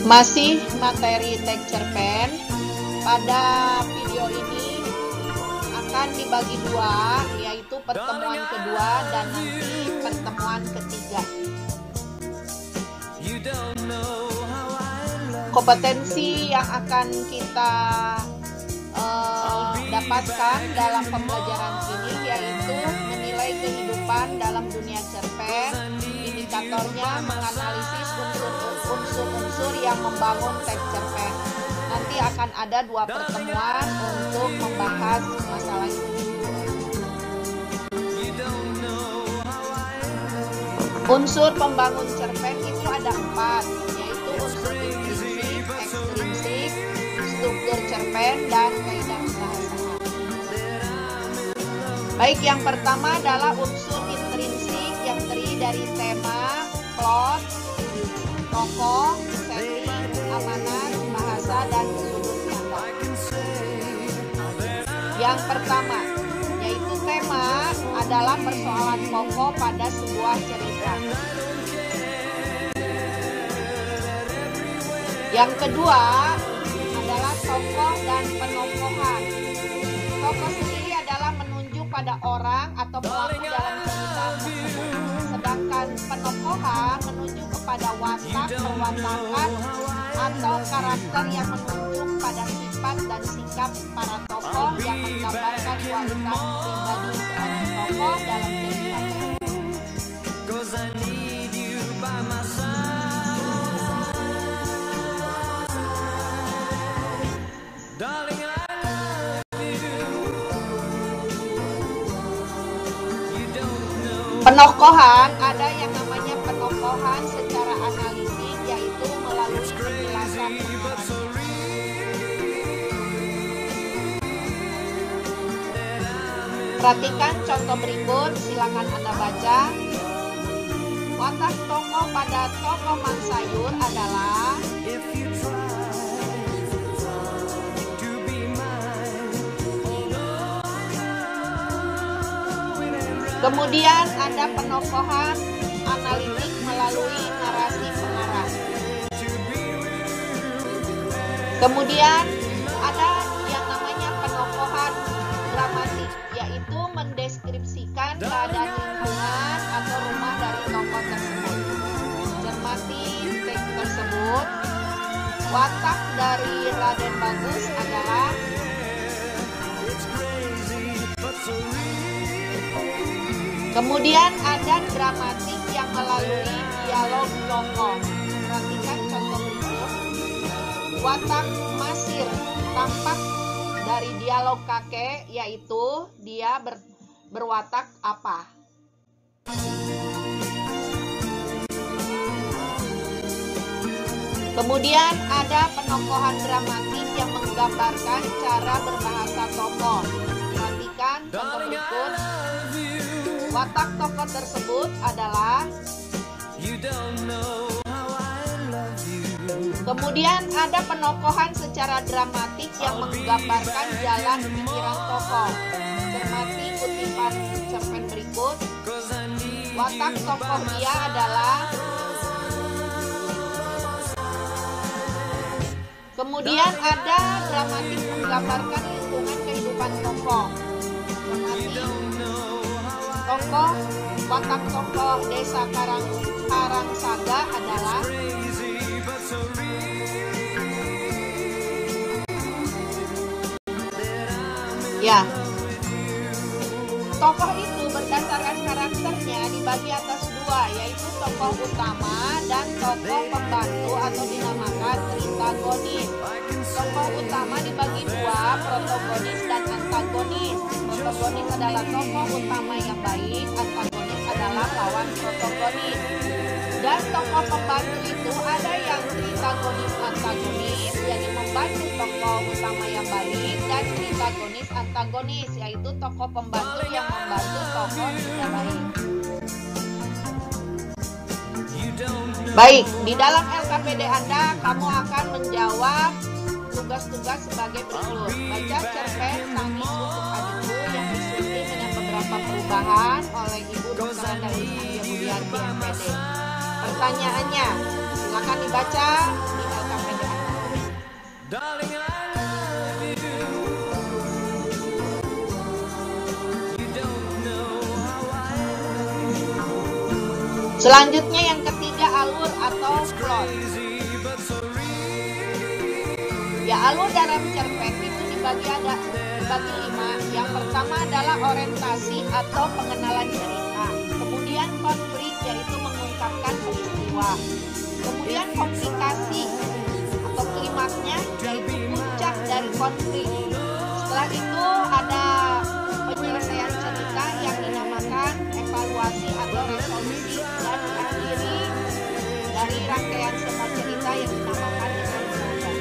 Masih materi teks cerpen. Pada video ini akan dibagi dua, yaitu pertemuan kedua dan nanti pertemuan ketiga. Kompetensi yang akan kita dapatkan dalam pembelajaran ini yaitu menilai kehidupan dalam dunia cerpen. Indikatornya menganalisis unsur-unsur yang membangun teks cerpen. Nanti akan ada 2 pertemuan untuk membahas masalah ini. Unsur pembangun cerpen itu ada 4, yaitu unsur intrinsik, ekstrinsik, struktur cerpen, dan kaidah bahasa. Baik, yang pertama adalah unsur intrinsik yang terdiri dari tema, plot, tokoh, setting, amanat, bahasa, dan sudut pandang. Yang pertama, yaitu tema adalah persoalan pokok pada sebuah cerita. Yang kedua adalah tokoh dan penokohan. Tokoh sendiri adalah menunjuk pada orang atau pelaku dalam cerita tersebut. Sedangkan penokohan menunjuk kepada watak, perwatakan, atau karakter yang menunjuk pada sifat dan sikap para tokoh yang menggambarkan kualitas pribadi seorang tokoh dalam cerita. Penokohan, ada yang namanya penokohan secara analitik, yaitu melalui penjelasan pemeran. Perhatikan contoh berikut, silakan Anda baca. Watak tokoh pada tokoh Mang Sayur adalah kemudian ada penokohan analitik melalui narasi pengarah. Kemudian ada yang namanya penokohan dramatik, yaitu mendeskripsikan keadaan lingkungan atau rumah dari tokoh tersebut. Cermati teks tersebut. Watak dari Raden Bagus adalah kemudian ada dramatik yang melalui dialog tokoh. Perhatikan contoh berikut. Watak Masir tampak dari dialog kakek, yaitu dia berwatak apa. Kemudian ada penokohan dramatik yang menggambarkan cara berbahasa tokoh. Perhatikan contoh berikut. Watak tokoh tersebut adalah kemudian ada penokohan secara dramatik yang menggambarkan jalan pikiran tokoh. Cermati kutipan cerpen berikut. Watak tokoh dia adalah kemudian ada dramatik menggambarkan lingkungan kehidupan tokoh. Cermati tokoh, watak tokoh desa Karangsaga adalah ya. Tokoh itu berdasarkan karakternya dibagi atas 2, yaitu tokoh utama dan tokoh pembantu atau dinamakan tritagonis. Tokoh utama dibagi 2, protagonis dan antagonis. Protagonis adalah tokoh utama yang baik, antagonis adalah lawan protagonis. Dan tokoh pembantu itu ada yang tritagonis antagonis, yaitu membantu tokoh utama yang baik, dan tritagonis antagonis, yaitu tokoh pembantu yang membantu tokoh tidak baik. Baik, di dalam LKPD Anda, kamu akan menjawab tugas-tugas sebagai berikut. Baca cerpen Tangis Untuk Adikku yang disusun dengan beberapa perubahan oleh Ibu Dr. Andalis Anggia Budi. GRB MPD. Pertanyaannya, silakan dibaca di LKPD Anda. Selanjutnya yang ketiga, alur atau plot. Ya, alur dalam cerpen itu dibagi 5. Yang pertama adalah orientasi atau pengenalan cerita. Kemudian konflik, yaitu mengungkapkan peristiwa. Kemudian komplikasi atau klimaksnya, yaitu puncak dari konflik. Setelah itu ada penyelesaian cerita yang dinamakan evaluasi atau resolusi, dan diakhiri dari rangkaian semua cerita yang dinamakan dengan coda.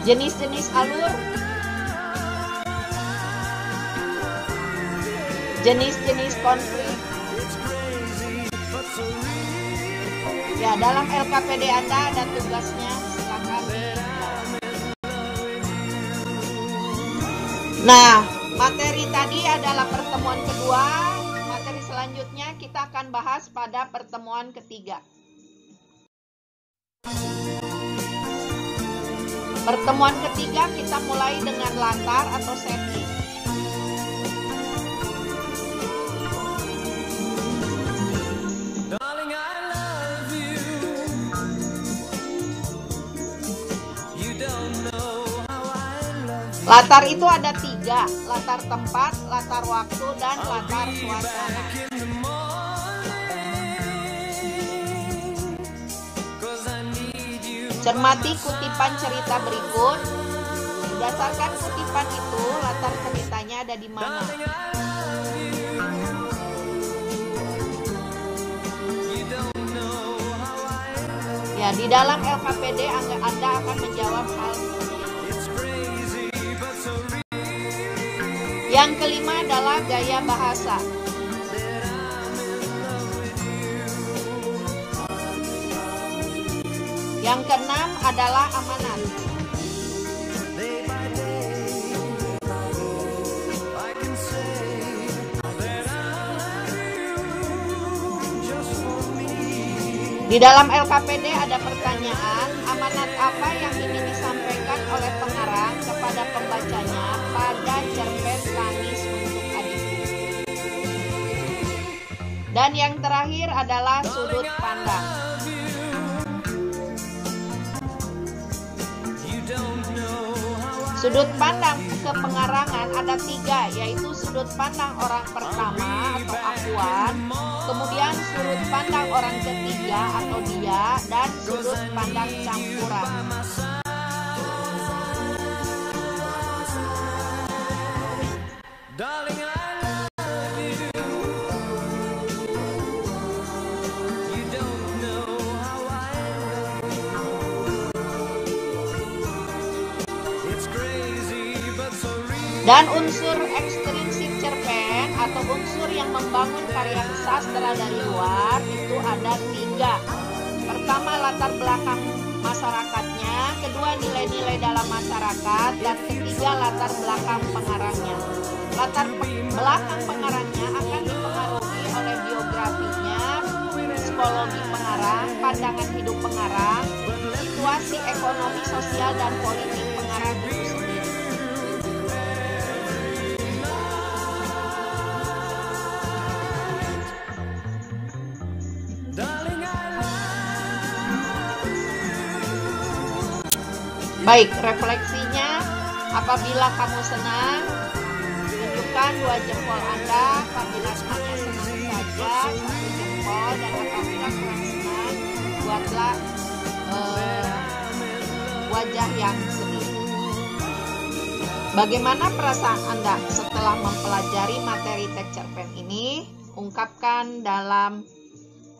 Jenis-jenis alur. Jenis-jenis konflik. Ya, dalam LKPD Anda ada tugasnya, silakan dijawab. Nah, materi tadi adalah pertemuan kedua. Materi selanjutnya kita akan bahas pada pertemuan ketiga. Pertemuan ketiga kita mulai dengan latar atau setting. Latar itu ada 3, latar tempat, latar waktu, dan latar suasana. Cermati kutipan cerita berikut. Berdasarkan kutipan itu, latar ceritanya ada di mana? Ya, di dalam LKPD Anda akan menjawab hal ini. Yang kelima adalah gaya bahasa. Yang keenam adalah amanat. Di dalam LKPD ada pertanyaan, amanat apa yang ingin disampaikan oleh pengarang kepada pembacanya pada cerpen Tangis Untuk Adikku. Dan yang terakhir adalah sudut pandang. Sudut pandang kepengarangan ada 3, yaitu sudut pandang orang pertama atau akuan, kemudian sudut pandang orang ketiga atau dia, dan sudut pandang campuran. Dan unsur ekstrinsik cerpen atau unsur yang membangun karya sastra dari luar itu ada 3. Pertama, latar belakang masyarakatnya. Kedua, nilai-nilai dalam masyarakat. Dan ketiga, latar belakang pengarangnya. Latar belakang pengarangnya akan dipengaruhi oleh biografinya, psikologi pengarang, pandangan hidup pengarang, situasi ekonomi, sosial, dan politik pengarang itu sendiri. Baik, refleksinya, apabila kamu senang, tunjukkan 2 jempol Anda. Apabila hanya senang saja, 1 jempol. Dan apabila kurang senang, buatlah wajah yang sedih. Bagaimana perasaan Anda setelah mempelajari materi teks cerpen ini? Ungkapkan dalam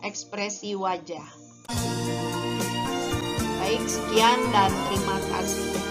ekspresi wajah. Baik, sekian dan terima kasih.